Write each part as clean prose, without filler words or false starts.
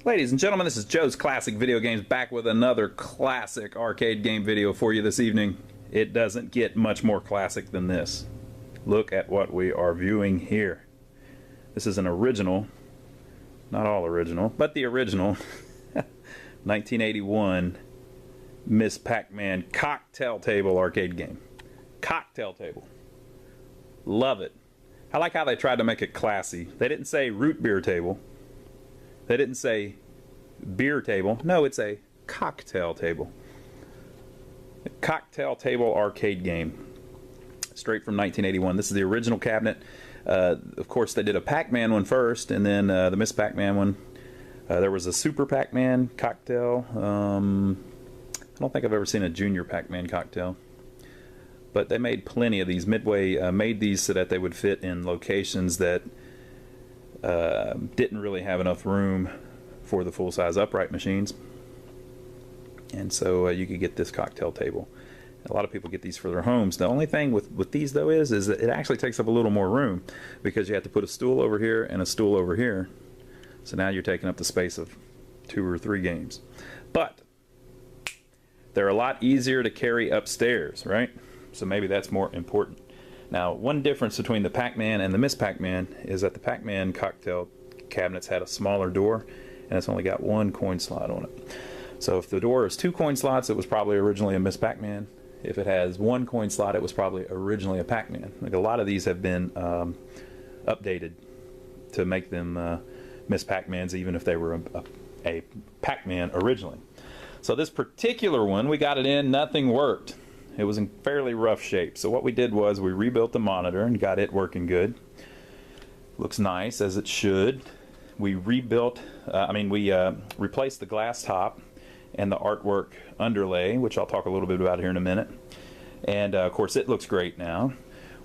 Ladies and gentlemen, this is Joe's Classic Video Games back with another classic arcade game video for you this evening. It doesn't get much more classic than this. Look at what we are viewing here. This is an original, not all original, but the original 1981 Miss Pac-Man cocktail table arcade game. Cocktail table. Love it. I like how they tried to make it classy. They didn't say root beer table. They didn't say beer table. No, it's a cocktail table. A cocktail table arcade game. Straight from 1981. This is the original cabinet. Of course, they did a Pac-Man one first, and then the Miss Pac-Man one. There was a Super Pac-Man cocktail. I don't think I've ever seen a Junior Pac-Man cocktail. But they made plenty of these. Midway made these so that they would fit in locations that didn't really have enough room for the full-size upright machines. And so you could get this cocktail table. A lot of people get these for their homes. The only thing with these, though, is that it actually takes up a little more room because you have to put a stool over here and a stool over here. So now you're taking up the space of 2 or 3 games. But they're a lot easier to carry upstairs, right? So maybe that's more important. Now, one difference between the Pac-Man and the Miss Pac-Man is that the Pac-Man cocktail cabinets had a smaller door, and it's only got 1 coin slot on it. So if the door is 2 coin slots, it was probably originally a Miss Pac-Man. If it has 1 coin slot, it was probably originally a Pac-Man. Like a lot of these have been updated to make them Miss Pac-Mans, even if they were a Pac-Man originally. So this particular one, we got it in, nothing worked. It was in fairly rough shape. So what we did was we rebuilt the monitor and got it working good. Looks nice, as it should. We rebuilt, we replaced the glass top and the artwork underlay, which I'll talk a little bit about here in a minute. And of course it looks great now.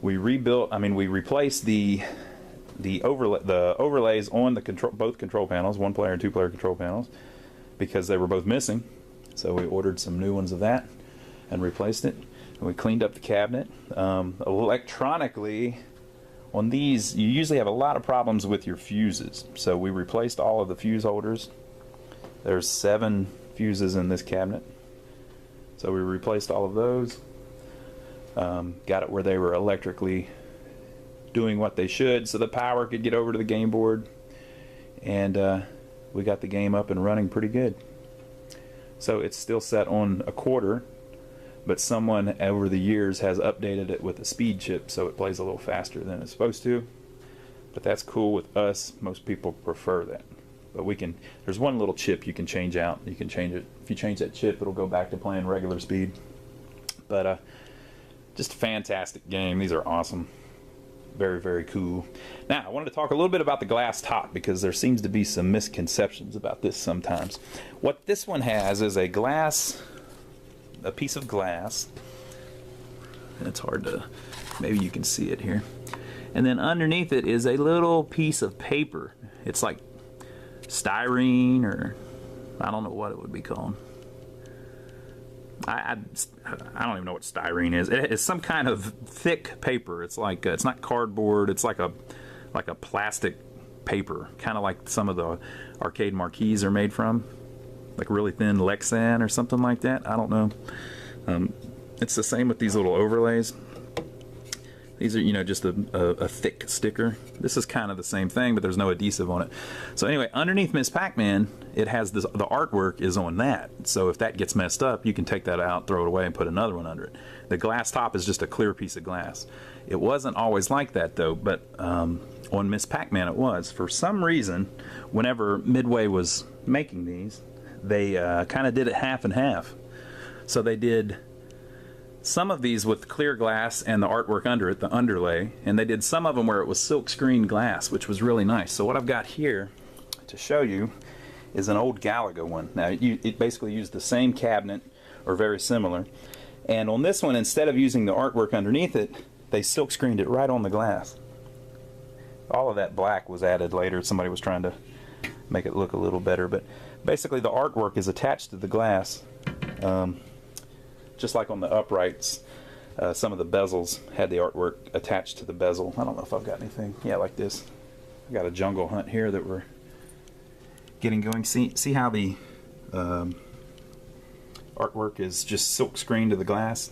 We replaced the overlays on the both control panels, 1-player and 2-player control panels, because they were both missing. So we ordered some new ones of that and replaced it. And we cleaned up the cabinet. Electronically, on these, you usually have a lot of problems with your fuses. So we replaced all of the fuse holders. There's 7 fuses in this cabinet. So we replaced all of those. Got it where they were electrically doing what they should so the power could get over to the game board. And we got the game up and running pretty good. So it's still set on a quarter, but someone over the years has updated it with a speed chip so it plays a little faster than it's supposed to. But that's cool with us. Most people prefer that. But there's one little chip you can change out. You can change it. If you change that chip, it'll go back to playing regular speed. But just a fantastic game. These are awesome. Very, very cool. Now, I wanted to talk a little bit about the glass top because there seems to be some misconceptions about this sometimes. What this one has is a piece of glass. It's hard to, maybe you can see it here. And then underneath it is a little piece of paper. It's like styrene, or I don't know what it would be called. I don't even know what styrene is. It's some kind of thick paper. It's like it's not cardboard. It's like a plastic paper, kind of like some of the arcade marquees are made from, like really thin Lexan or something like that. I don't know. It's the same with these little overlays. These are, just a thick sticker. This is kind of the same thing, but there's no adhesive on it. So anyway, underneath Miss Pac-Man, it has the artwork is on that. So if that gets messed up, you can take that out, throw it away, and put another one under it. The glass top is just a clear piece of glass. It wasn't always like that, though, but on Miss Pac-Man it was. For some reason, whenever Midway was making these, they kind of did it half and half. So they did some of these with clear glass and the artwork under it, the underlay, and they did some of them where it was silk screen glass, which was really nice. So what I've got here to show you is an old Galaga one. Now, it basically used the same cabinet, or very similar, and on this one, instead of using the artwork underneath it, they silk screened it right on the glass. All of that black was added later. Somebody was trying to make it look a little better, but basically the artwork is attached to the glass. Just like on the uprights, some of the bezels had the artwork attached to the bezel. I don't know if I've got anything. Yeah, like this. I got a Jungle Hunt here that we're getting going. See how the artwork is just silk screened to the glass,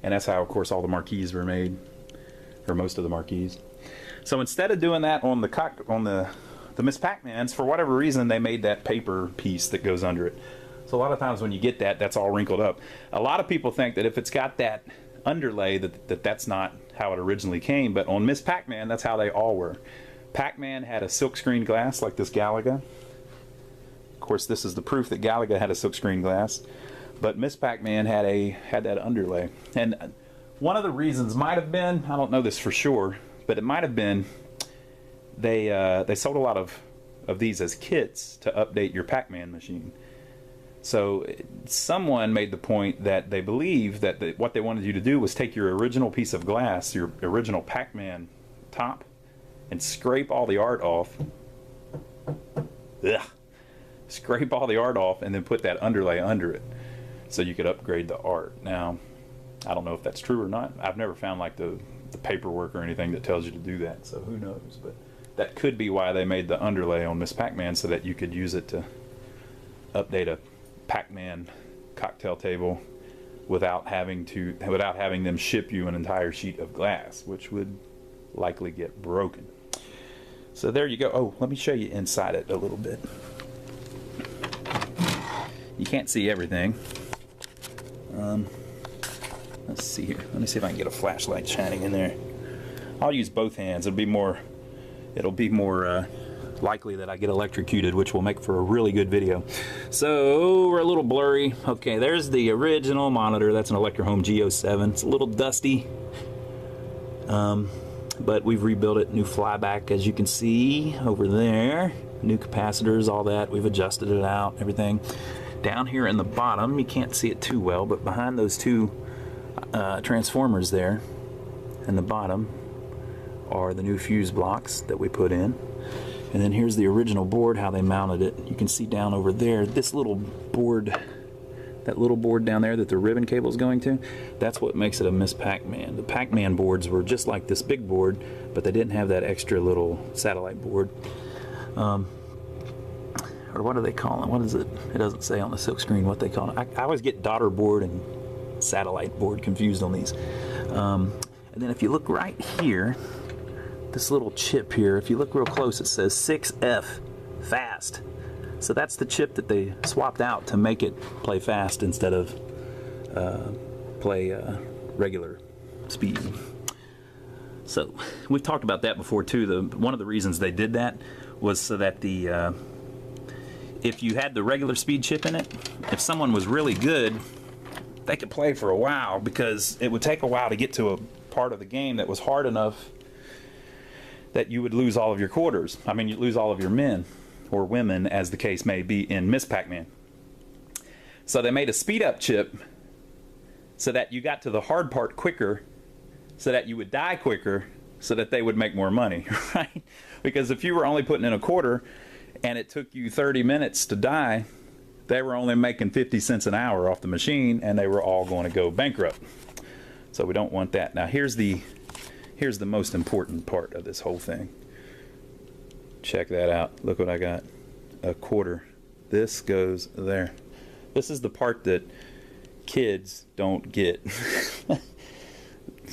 and that's how, of course, all the marquees were made, or most of the marquees. So instead of doing that on the Miss Pac-Mans, for whatever reason, they made that paper piece that goes under it. So a lot of times when you get that, that's all wrinkled up. A lot of people think that if it's got that underlay, that's not how it originally came, but on Miss Pac-Man, that's how they all were. Pac-Man had a silkscreen glass like this Galaga. Of course, this is the proof that Galaga had a silkscreen glass, but Miss Pac-Man had that underlay. And one of the reasons might have been, I don't know this for sure, but it might have been they sold a lot of these as kits to update your Pac-Man machine. So someone made the point that they believe that what they wanted you to do was take your original piece of glass, your original Pac-Man top, and scrape all the art off. Ugh. Scrape all the art off and then put that underlay under it so you could upgrade the art. Now, I don't know if that's true or not. I've never found like the paperwork or anything that tells you to do that, so who knows. But that could be why they made the underlay on Miss Pac-Man, so that you could use it to update a Pac-Man cocktail table without having them ship you an entire sheet of glass, which would likely get broken. So there you go. Oh, let me show you inside it a little bit. You can't see everything. Let's see here. Let me see if I can get a flashlight shining in there. I'll use both hands. It'll be more likely that I get electrocuted, which will make for a really good video. So we're a little blurry. Okay, there's the original monitor. That's an Electrohome G07. It's a little dusty, but we've rebuilt it. New flyback, as you can see over there. New capacitors, all that. We've adjusted it out, everything. Down here in the bottom, you can't see it too well, but behind those two transformers there in the bottom are the new fuse blocks that we put in. And then here's the original board, how they mounted it. You can see down over there, this little board, that little board down there that the ribbon cable is going to, that's what makes it a Miss Pac-Man. The Pac-Man boards were just like this big board, but they didn't have that extra little satellite board. Or what do they call it? What is it? It doesn't say on the silk screen what they call it. I always get daughter board and satellite board confused on these. And then if you look right here, this little chip here, if you look real close, it says 6F fast. So that's the chip that they swapped out to make it play fast instead of play regular speed. So we've talked about that before too. One of the reasons they did that was so that if you had the regular speed chip in it, if someone was really good, they could play for a while, because it would take a while to get to a part of the game that was hard enough that you would lose all of your quarters. I mean, you'd lose all of your men or women, as the case may be in Miss Pac-Man. So they made a speed up chip so that you got to the hard part quicker, so that you would die quicker, so that they would make more money, right? Because if you were only putting in a quarter and it took you 30 minutes to die, they were only making 50 cents an hour off the machine, and they were all going to go bankrupt. So we don't want that. Now here's the most important part of this whole thing. Check that out. Look what I got. A quarter. This goes there. This is the part that kids don't get.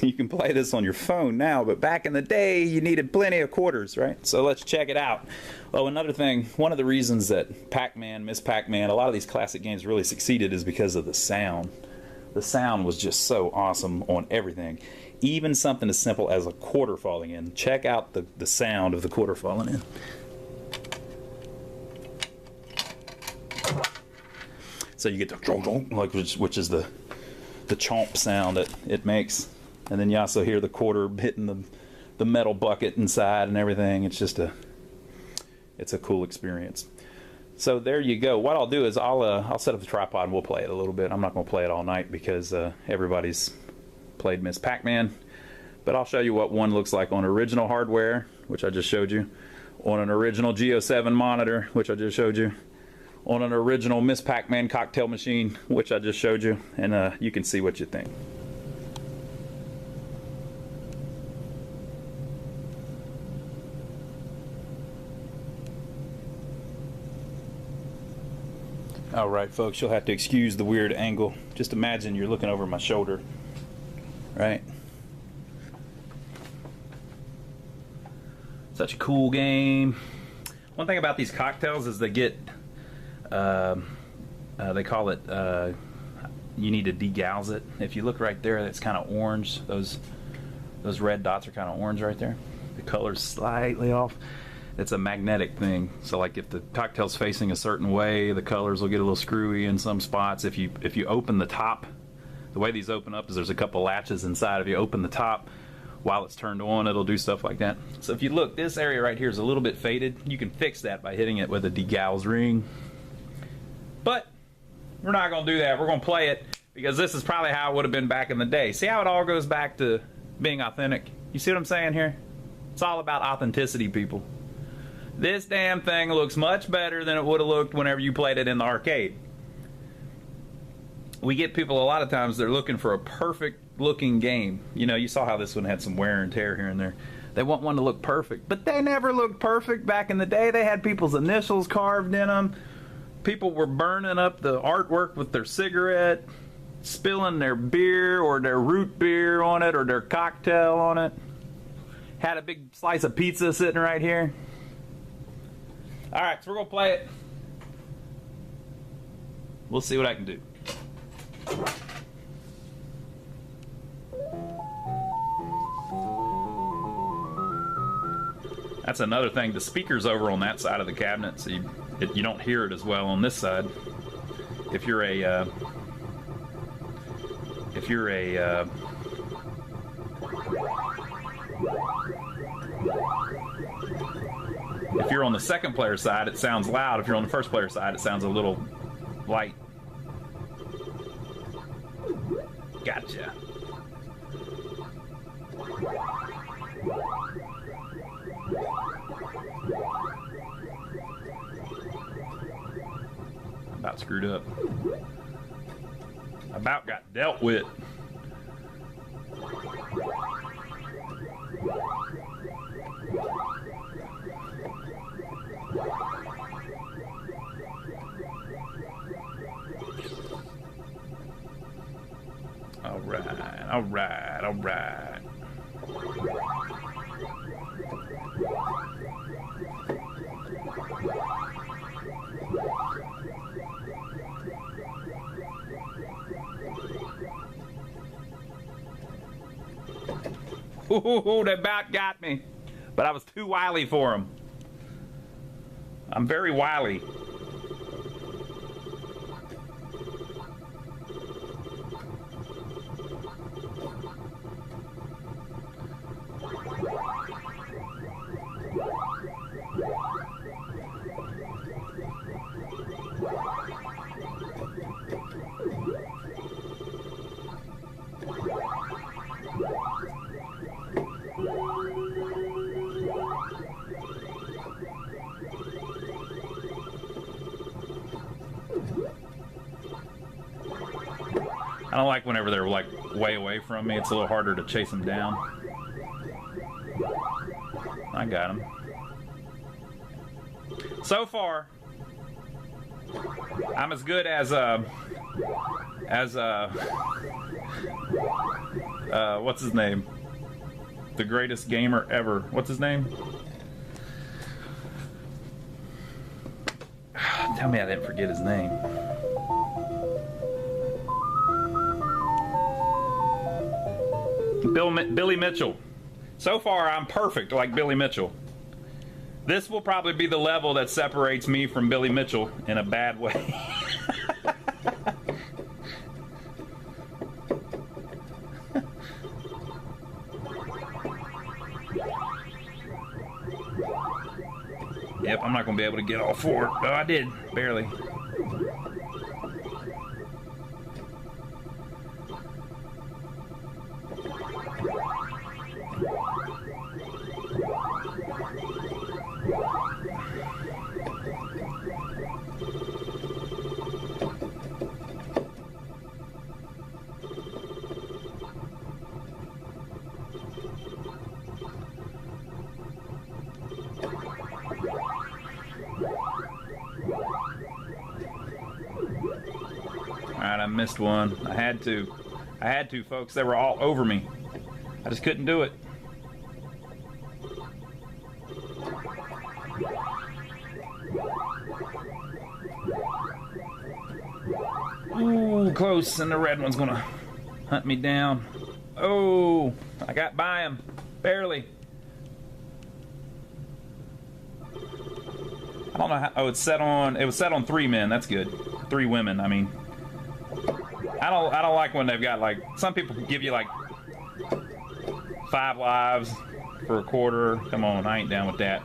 You can play this on your phone now, but back in the day, you needed plenty of quarters, right? So let's check it out. Oh, another thing, one of the reasons that Pac-Man, Miss Pac-Man, a lot of these classic games really succeeded is because of the sound. The sound was just so awesome on everything. Even something as simple as a quarter falling in. Check out the sound of the quarter falling in. So you get the like, which is the chomp sound that it makes. And then you also hear the quarter hitting the metal bucket inside and everything. It's just it's a cool experience. So there you go. What I'll do is I'll set up the tripod and we'll play it a little bit. I'm not going to play it all night because everybody's played Miss Pac-Man. But I'll show you what one looks like on original hardware, which I just showed you, on an original G07 monitor, which I just showed you, on an original Miss Pac-Man cocktail machine, which I just showed you, and you can see what you think. All right, folks, you'll have to excuse the weird angle. Just imagine you're looking over my shoulder, right? Such a cool game. One thing about these cocktails is they get, they call it, you need to degauss it. If you look right there, it's kind of orange. Those red dots are kind of orange right there. The color's slightly off. It's a magnetic thing. So like if the cocktail's facing a certain way, the colors will get a little screwy in some spots. If you open the top, the way these open up is there's a couple latches inside. If you open the top while it's turned on, it'll do stuff like that. So if you look, this area right here is a little bit faded. You can fix that by hitting it with a degauss ring. But we're not going to do that. We're going to play it because this is probably how it would have been back in the day. See how it all goes back to being authentic? You see what I'm saying here? It's all about authenticity, people. This damn thing looks much better than it would have looked whenever you played it in the arcade. We get people a lot of times, they're looking for a perfect looking game. You know, you saw how this one had some wear and tear here and there. They want one to look perfect, but they never looked perfect back in the day. They had people's initials carved in them. People were burning up the artwork with their cigarette, spilling their beer or their root beer on it or their cocktail on it. Had a big slice of pizza sitting right here. Alright, so we're going to play it. We'll see what I can do. That's another thing. The speaker's over on that side of the cabinet, so you don't hear it as well on this side. If you're on the second player side, it sounds loud. If you're on the first player side, it sounds a little light. Gotcha. About screwed up. About got dealt with. All right. Ooh, they about got me. But I was too wily for them. I'm very wily. I don't like whenever they're like way away from me. It's a little harder to chase them down. I got him. So far, I'm as good as what's his name? The greatest gamer ever. What's his name? Tell me I didn't forget his name. Billy Mitchell. So far, I'm perfect like Billy Mitchell. This will probably be the level that separates me from Billy Mitchell in a bad way. Yep, I'm not going to be able to get all four. Oh, I did. Barely. I missed one. I had to. I had to, folks. They were all over me. I just couldn't do it. Ooh, close, and the red one's gonna hunt me down. Oh, I got by him. Barely. I don't know how. Oh, it's set on. It was set on 3 men. That's good. 3 women. I mean, I don't like when they've got like, some people give you like 5 lives for a quarter. Come on, I ain't down with that.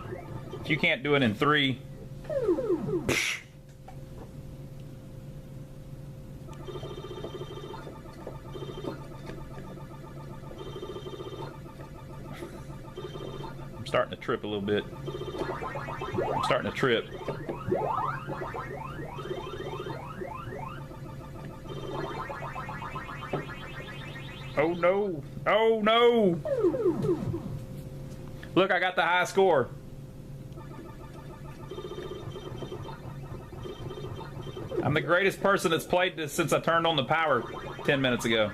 If you can't do it in 3. I'm starting to trip a little bit. I'm starting to trip. Oh no! Oh no! Look, I got the high score. I'm the greatest person that's played this since I turned on the power 10 minutes ago.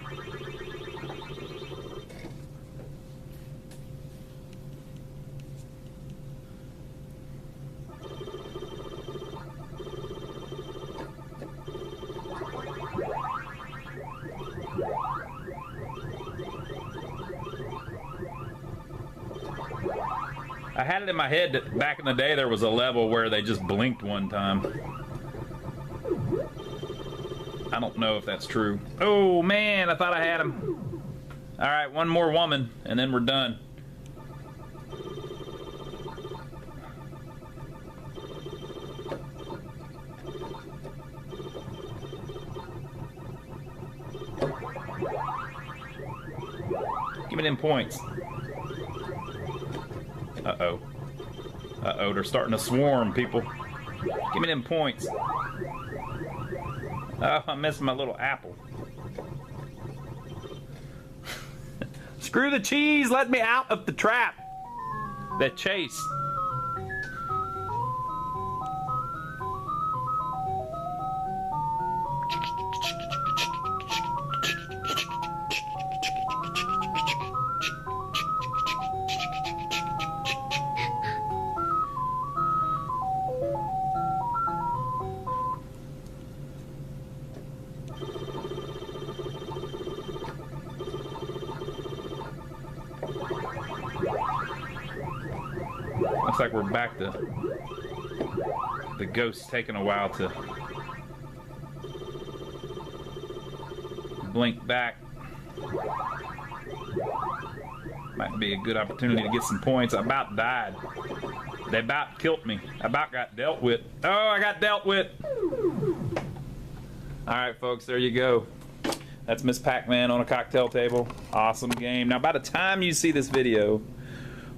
I had it in my head that back in the day there was a level where they just blinked one time. I don't know if that's true. Oh man, I thought I had him. Alright, one more woman and then we're done. Give me them points. Uh-oh. Uh-oh, they're starting to swarm, people. Give me them points. Oh, I missed my little apple. Screw the cheese! Let me out of the trap! That chase. Looks like we're back to the ghost's taking a while to blink back. Might be a good opportunity to get some points. I about died. They about killed me. I about got dealt with. Oh, I got dealt with. Alright, folks, there you go. That's Miss Pac-Man on a cocktail table. Awesome game. Now, by the time you see this video,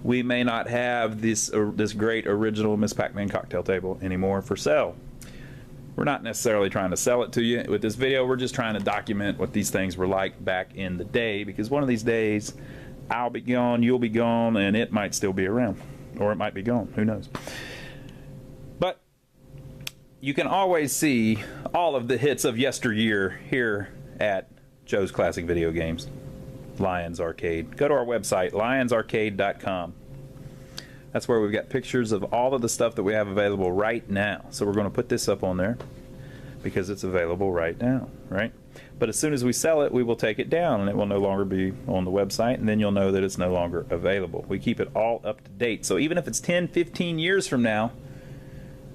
we may not have this great original Miss Pac-Man cocktail table anymore for sale. We're not necessarily trying to sell it to you with this video. We're just trying to document what these things were like back in the day, because one of these days I'll be gone, you'll be gone, and it might still be around. Or it might be gone. Who knows? But you can always see all of the hits of yesteryear here at Joe's Classic Video Games. Lions Arcade. Go to our website, lionsarcade.com. That's where we've got pictures of all of the stuff that we have available right now. So we're going to put this up on there because it's available right now, right? But as soon as we sell it, we will take it down and it will no longer be on the website, and then you'll know that it's no longer available. We keep it all up to date. So even if it's 10, 15 years from now,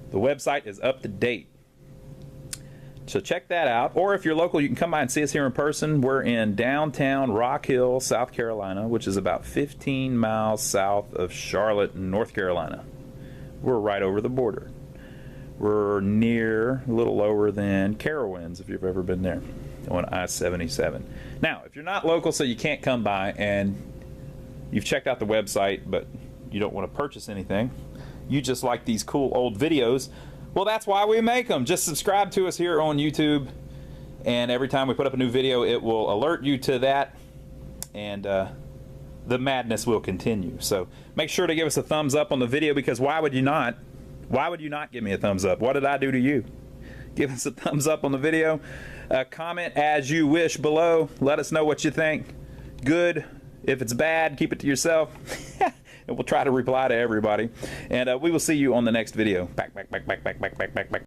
the website is up to date. So check that out. Or if you're local, you can come by and see us here in person. We're in downtown Rock Hill, South Carolina, which is about 15 miles south of Charlotte, North Carolina. We're right over the border. We're near, a little lower than Carowinds, if you've ever been there, on I-77. Now, if you're not local, so you can't come by, and you've checked out the website, but you don't want to purchase anything, you just like these cool old videos, well, that's why we make them. Just subscribe to us here on YouTube, and every time we put up a new video, it will alert you to that, and the madness will continue. So make sure to give us a thumbs up on the video, because why would you not? Why would you not give me a thumbs up? What did I do to you? Give us a thumbs up on the video. Comment as you wish below. Let us know what you think. Good. If it's bad, keep it to yourself. And we'll try to reply to everybody. And we will see you on the next video. Back.